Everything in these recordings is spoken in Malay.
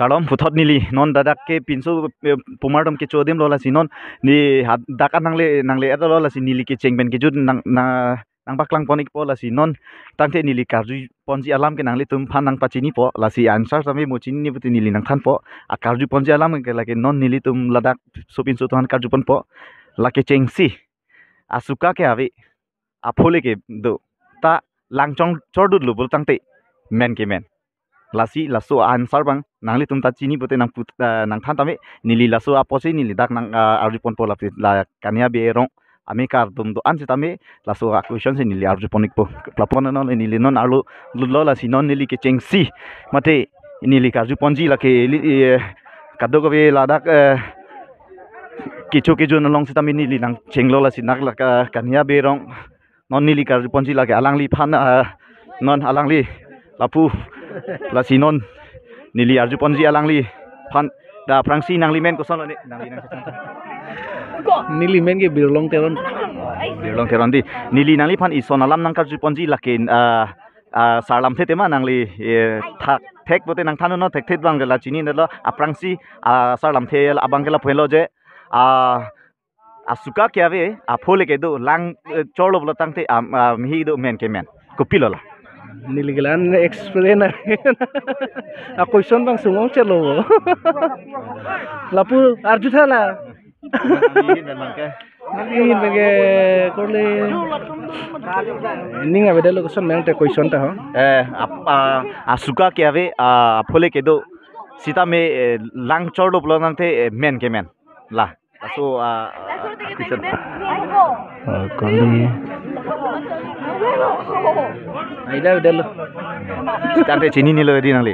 Kalom putot nili non dadak ke pinso pumardom ke chodim lola si non ni dakat nangle eto lola si nili ke chengben ke jud nang baklang ponik po la si non tangte nili karju ponji alam ke nangle tum phan nang pachini po la si answer sami mochini ni puti nili nang than po a karju ponji alam ke la ke non nili tum ladak so pinso tuhan karju pon po la ke chengsi asuka ke ave apole ke do ta langchong chordut lubul tangte men ke men lasi laso answer bang nangli tum ta chini bote nang put nang than tame nili laso apose nili dak nang arjupon pola la kania be rong ami kar tum do ansi tame laso question se nili arjuponik po plapon non nili non alu lo la si non nili ke chengsi mate nili karjuponji la ke kadoko be la dak kicho kicho nalong si tame nili nang chenglo la si nak la kania be rong non nili karjuponji la ke alangli phan non alangli lapu la sinon nili arjuponji alangli phan da prangsi nangli men ko sono nangli nili men ke birlong teron di nili nangli phan ison alam nang karjuponji lakin sarlam the tema nangli thak thek bote nang thanu no thek thet bang la chini no aprangsi sarlam the abang kela phelo je asuka kyave aphole ke do lang cholo bla tangte mi do men ke men kopilola niligilan explain a question bang sungong chelo lapu arjuthala nalihin bege korle ninga bedelo question mang te question ta ho asuka ke ave phole ke do sita me lang chordo blonang te men ke men la so question korle aida bedelo kante chini nilo di nangli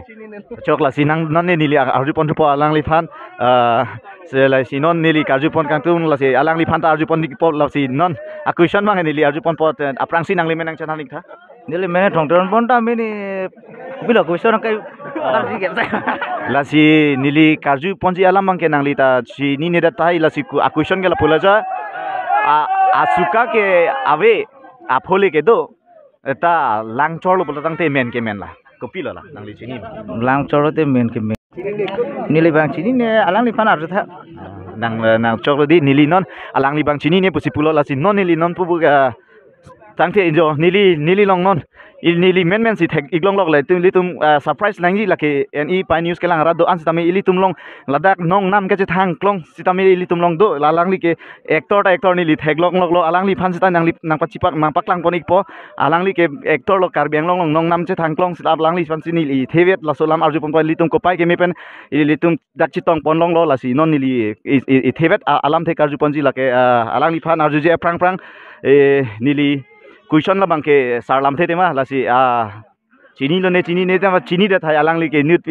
chokla sinang non nili arjupon po alangli phan se la sinon nili karjupon kang tum la si alangli phan ta arjupon dik po la si non a question mang nili arjupon po aprangsi nangli menang chana lik tha nili mene thongton pon ta mini bilo question kai karji ke la si nili karjupon ji alam mang ke nangli ta chini ne da tai la si a question ke la pula ja asuka ke ave aphole ke do ta lang chorlo bola tangte men ke men la kopilo la nangli chini lang choro te men ke men nili bang chini ne alang li pan arjutha nang chorlo di nili non alang li bang chini ne pusi pulo la si non nili non pubu tangte enjo nili long non nili men si thek iglong lok le tum li tum surprise langji la ke ni pa news ke lang ra do an sitame ili tum long ladak nong nam ke thang klong sitame ili tum long do la lang li ke actor nili thek lok lo alang li phan sita nang li nang pachipak mang paklang ponik po alang li ke actor lo kar beng long nong nam che thang klong sita alang li phan sini li thevet la solam arju pon li tum ko pai ke me pen ili tum dak chitong pon long lo la si non nili i thevet alam the karju ponji la ke alang li phan arju je prang nili question la bangke sarlam the tema la si chini ne ta chini da thai alang li ke nut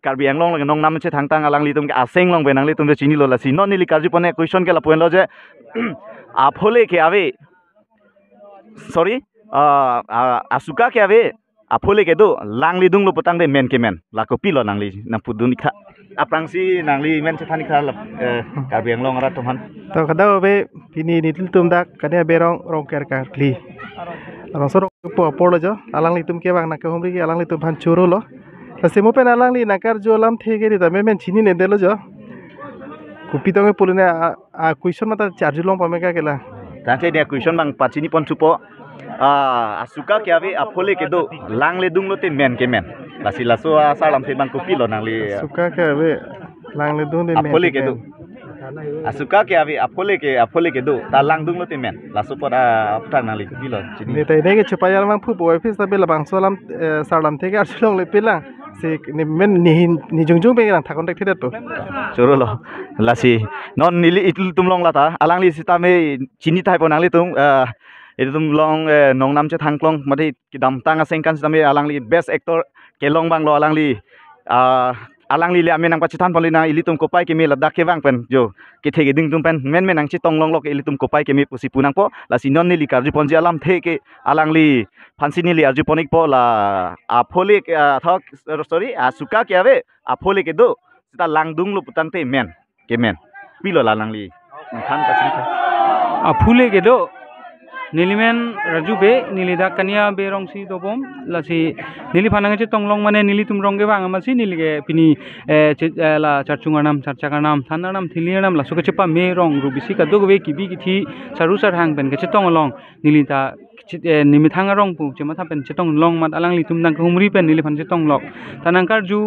karbi anglong la nong nam che thang tang alang li tum ke aseng long benang li tum de chini lo la si non nili karju pone question ke la poen lo je aphole ke ave sorry asuka ke ave aphole ke do langli dung lo potang de men ke men la ko pilo nangli na pudun kha aprangsi nangli men che thani kha la karbi anglong ra toman to kada be pini ni tum dak kania berong rong ker kar kli rong soro po jo alang li tum ke bang na ke homri ke alang li tum phan churo lo semo pen alang li nakar jo lam thege ri ta men chini ne delo jo kupi tong pulune a question mata charge long pame ka kela tante dia question bang pachini pon chupo asuka ke ave aphole ke do langle dung lo te men ke men lasi laso salam se bang kopi lo nangli suka ke ave langle dung de men aphole ke do asuka ke ave aphole ke do ta lang dung lo te men laso pora apta nangli kopi lo chini ne tai ne ke chupayar mang phu boy fis ta bela bang solam salam thege arsulong le pelang se men ni jungjung be rang thakon tek thedat to choro lo lasi non nili itul tumlong lata alangli sitame chini thai ponangli tum tum long nong nam che thangklong mati kidam tanga sengkan sitame alangli best actor kelong bang lo alangli le amenang pachithan polina ilitum kopai ke me ladak ke bang pen jo ke thege ding tum pen men menang chi tonglong lo ke ilitum kopai ke me pusi punang po lasi non nili karju ponji alam the ke alangli phansi nili arju ponik po la aphole thok sorry asuka ke ave aphole ke do sita langdung lo putang te men ke men pilo la langli khan ka chi aphule ke do nilimen raju be nilida kania be rong si dobom lasi nili phanang che tonglong mane nili tum rong ge bang amasi nilige pini la charchunganam charchaganam thananam thilinam la suka chepa me rong rubisi ka dogwe kibi kithi saru sar hang ben ke che tonglong nilita nimi thanga rong pu che matha pen che tonglong mat alang li tum nang humri pen nili phan che tonglok tanangkar ju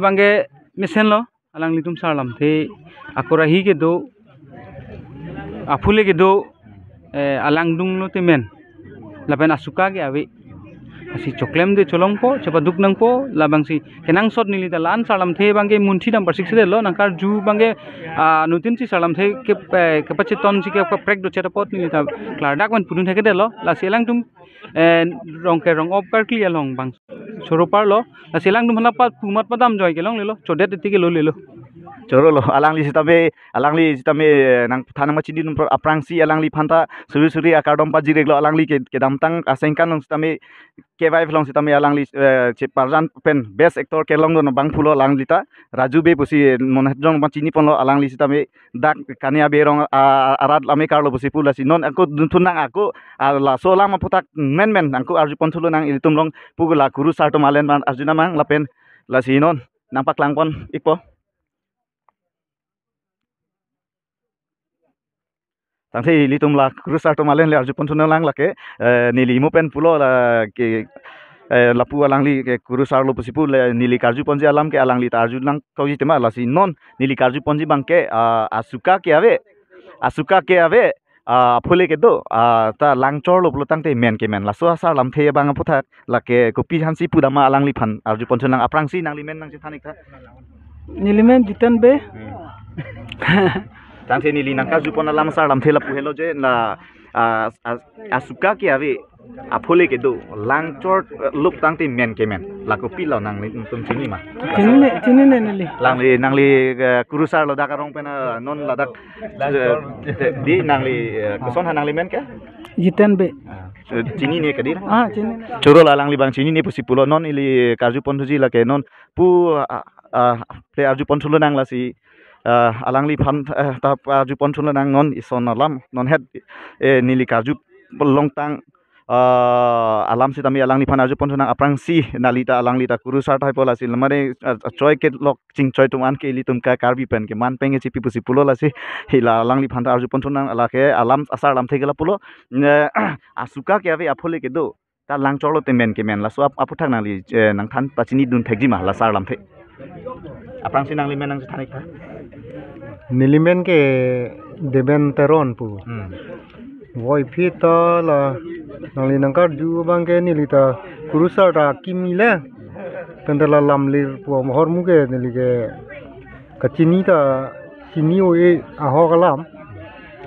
bange mesen lo alang li tum sarlam the akora hi ke do afule ke do alang dung lo temen laben asuka ge awe asi choklem de cholong po chepa duk nang po labang si kenang sot nili da lan salam the bangge munthi dam persik se lo nangkar ju bangge nutin si salam the ke pache ton si ke prek do cheta pot nili da klar dak man pudun theke de lo la selang tum rong ke rong op kar clear long bang soropar lo la selang tum hala pat pumat padam joy ke long le lo chodet ti ke lo le lo Joro lo alangli sitame nang thana ma chindi num aprangsi alangli phanta suri akadom pa jirek lo alangli ke damtang asengkan nang sitame ke vai flong sitame alangli che parjan pen best actor ke long no bang phulo alangli ta raju be pusi monajong ma chini pon lo alangli sitame dak kania berong arat lame karlo pusi pula si non aku duntunang aku la sola ma putak men angku arju pon thulo nang ilitum long pugula guru sarto malen man arjuna mang lapen la sinon nampak langpon ipo tangthi litum la krusar to malen le arju ponthuna lang lake nili mo pen pulo la ke lapu alang li ke krusar lo pusipu le nili karju ponji alam ke alang li tarju nang kauji tema la si non nili karju ponji bangke asuka ke ave phule ke do ta langchor lo plotang te men ke men la so asar lam the bang putha la ke kopi hansi pudama alang li phan arju ponthuna nang aprangsi nang li men nang thanik tha nilimen jitan be tangthi nili nangka jupona lam sar lam thela puhelo je la asuka ke ave aphole ke do langchor lup tangti men ke men la ko pilo nang tum chini ma chini ne nili nangli kurusar lo dakarong pena non ladak di nangli koson nangli men ke jitan be chini ne kadir chini choro la langli bang chini ne pusi pulo non ili karju ponduji la ke non pu ple arju pontulo nang la si alangli phan ta arju pontulo nang non ison alam non het nili karju longtang alam si tami alangli phan arju pontulo nang aprangsi nalita alangli ta kurusar thai pola si lamare choi ke lok ching choi tuman ke li tum ka karbi pen ke man penge chipi pusi pulo la si hila alangli phan ta arju pontulo nang ala ke alam asar lam thegela pulo asuka ke ave aphole ke do ta langcholo te men ke men la so aputhak nangli nang than pachini dun thegji ma la sar lam the aprangsi nangli men nang thanik tha nilimen ke deben teron pu voi pita la nangli nangkar ju bangke nilita kurusar ta kimile tendela lamlir pu mohor muge nilige kachini ta chini oe aho kalam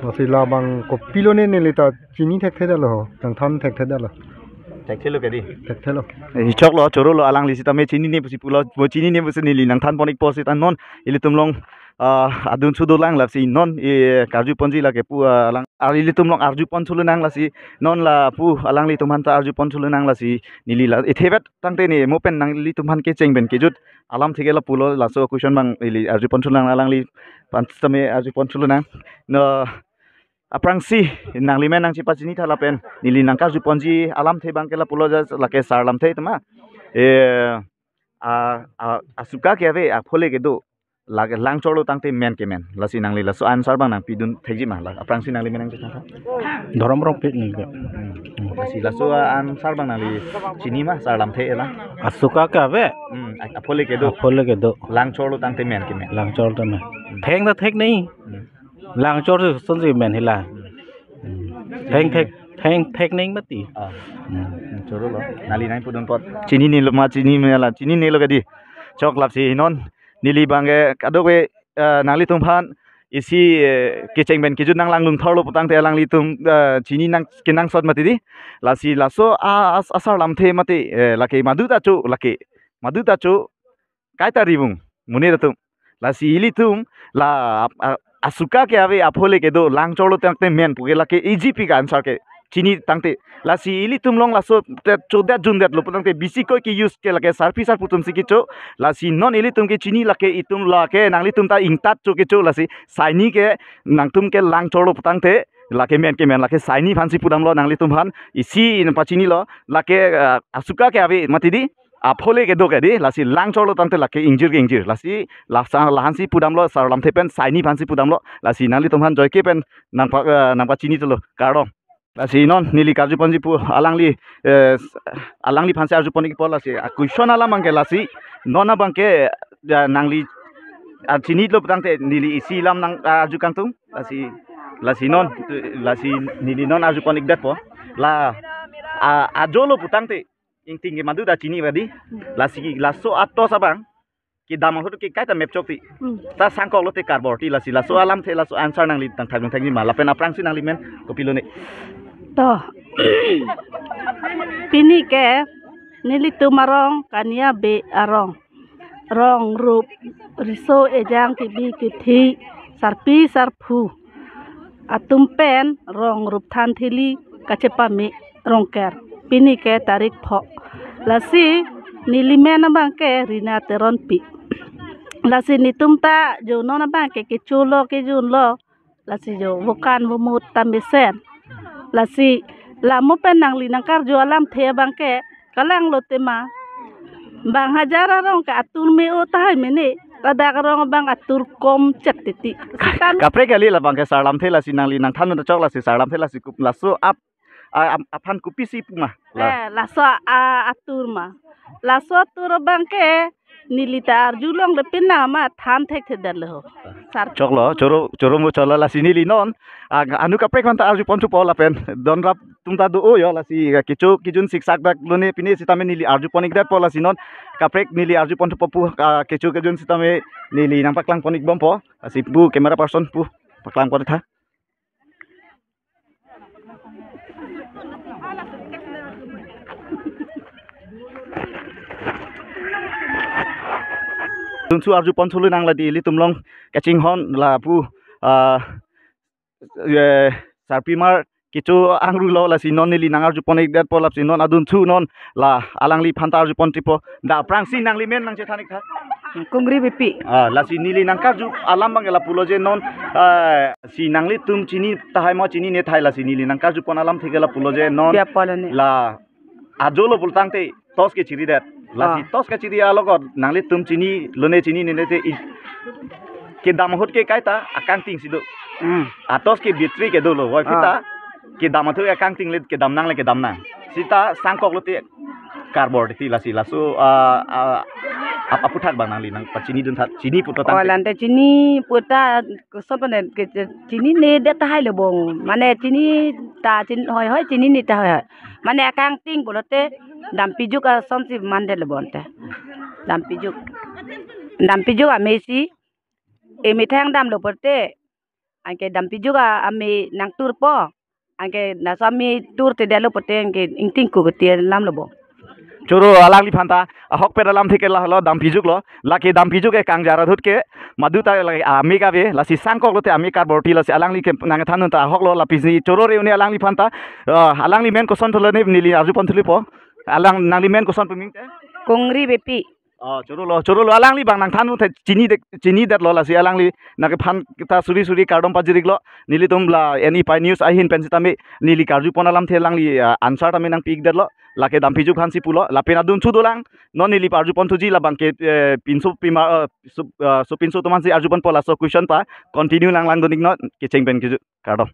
masila bang kopilone nilita chini thek thedalo tang than thek thedalo thelo ke di thelo chok lo choro lo alang li sitame chini ne pusi pulo chini ne pusi nili nang than ponik posit an non ili tumlong adun sudo lang la si non karju ponji la ke pu alang ali tumlong arju pon chulu nang la si non la pu alang li tumhan ta arju pon chulu nang la si nili la ethebet tangte ni mopen nang li tumhan ke chengben ke jut alam thigela pulo la so question bang ili arju pon chulu nang alang li panstame arju pon chulu nang no aprangsi nangli men nang chipa chini thala pen nili nang karju ponji alam the bang kela pulo ja la ke sar lam the tama asuka ke ave aphole ke do lage langcholo tangte men ke men lasi nangli la so answer bang nang pidun thegi ma la aprangsi nangli men nang chita dorom rong pit ni lasi la so answer bang nangli chini ma sar lam the la asuka ka be aphole ke do langcholo tangte men ke men langchor ta me theng ta thek nei langchor son ji men hila theng thek nei mati choro lo nali nai pudun pot chini ni lo ma chini me la chini ne lo ga di chok lap si non nili bange kadowe nangli tum phan isi kecheng ben kiju nang lang lung thorlo putang te lang li tum chini nang kinang sot mati di lasi laso asar lam the mati lake madu ta chu kaita ribung munira tum lasi ili tum la asuka ke ave aphole ke do lang cholo tangte men puge lake egp ka answer ke chini tangte lasi ili tumlong laso choda jundet lo putang te bisi ko ki use ke lake sarpi sar putum siki cho lasi non ili tum ke chini lake itum lake nangli tum ta ingtat cho ke cho lasi saini ke nang tum ke lang cholo putang te laki men laki saini phansi pudam lo nangli tumhan isi pachini lo laki asuka ke abi matidi apole ke do ke di lasi lang cholo tante laki injir lasi lahansi pudam lo sarlam thepen saini phansi pudam lo lasi nangli tumhan joy ke pen nangpa chini to lo karo lasi non nili karju panji pu alangli phansi arju poni po lasi kuishon ala mangke lasi nona bangke nangli chini lo tante nili isi lam nang arju kantung lasi non lasi nili non arju poni dat po la ajolo putante ing tinggi madu da chini badi lasi laso atto sabang ki damang hotu ki kaita map chokti ta sangkok lote cardboard ti lasi laso alam the laso answer nangli tang thang ni ma lapen aprang si nangli men kopilo ne to pini ke nili tumarong kania be arong rong rup riso ejang tibi kithi sarpi sarphu atumpen rong rup than thili kachepa me rongker pini ke tarik pho lasi nilimena bangke rina teron pi lasi nitumta jo nona bangke ke chulo ke junlo lasi jo bukan bumut tambisen lasi lamu penang linangkar jo alam the bangke kalang lotema bang hajara rong ka atur me o tai mene kada rong bang atur kom chatiti kapre kali la bangke sarlam the lasi nangli nang thanu chok lasi sarlam the lasi kup laso aphan kupisi puma laso atur ma laso tur bangke nilita arjulong le pinna ma than thek the dal ho choklo choro mo chola lasi nili non anu kapre khanta arju pontu pola pen don rap tumta do o yo lasi kichu kijun siksak bak lone pini sitame nili arju ponik dat pola sinon kapre nili arju pontu popu kichu kijun sitame nili nampak lang ponik bompo asi pu camera person pu paklang pon tha tunsu arju ponthulu nangla di litumlong catching hon la pu sarpimar kichu angru lo la sinon nili nang arju ponik dat polap sinon adun thu non la alangli phanta arju pontipo da prangsi nangli men nang chethanik tha kungri bipi la si nili nang karju alam bangela puloje non si nangli tum chini tahai mo chini ne thai la si nili nang karju pon alam thegela puloje non la ajolo bultangte tos ke chiri dat la si tos ke chiri alogot nangli tum chini lone chini ne te ke dam hot ke kaita akang ting sido atos ke bitri ke dolo wai fita ke dam thu akang ting le ke dam nang sita sangkok lote cardboard ti la si la so apa putak bang nangli nang pachini dun chini puto tang lante chini puta sopane ke chini ne de ta hai lebong mane chini ta chin hoi chini ni ta hoi mane akang ting bolote dampi juk sonsi mande lebonte dampi juk amesi emi thang dam lopote anke dampi juk ame nang tur po anke nasami tur te delo pote anke ingting ku te lam lobo choro alangli phanta hok pe dalam thike la lo dam pijuk lo laki dam pijuk e kang jara thut ke maduta la ami ka be la si sangkok lote ami kar borti la si alangli ke nang thanun ta hok lo la pisi choro re uni alangli phanta alangli men ko son thole ne nili aju ponthuli po alang nangli men ko son puming te kongri bepi choro lo alangli bang nang thanu the chini dat lo la si alangli nak phan ta suri kardom pajirik lo nili tum la any pi news ahin pensitami nili karju ponalam the langli answer tami nang pik dat lo lake dam pijuk hansi pulo lapena dun chudolang non nili parju pontuji la bangke pinso pima so pinso tomansi arju pon pola so question pa continue lang donik no ke chengben ke kardom